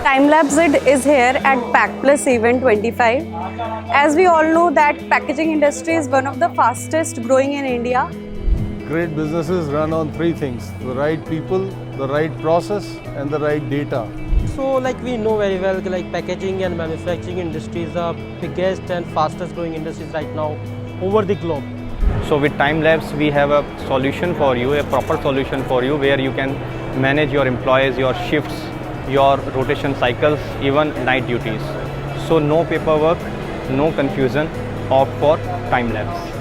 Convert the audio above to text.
Timelabs is here at Pack Plus Event 25. As we all know that packaging industry is one of the fastest growing in India. Great businesses run on three things: the right people, the right process, and the right data. So we know very well packaging and manufacturing industry is the biggest and fastest growing industries right now over the globe. So with Timelabs we have a solution for you, a proper solution for you where you can manage your employees, your shifts, your rotation cycles, even night duties. So no paperwork, no confusion, opt for Timelabs.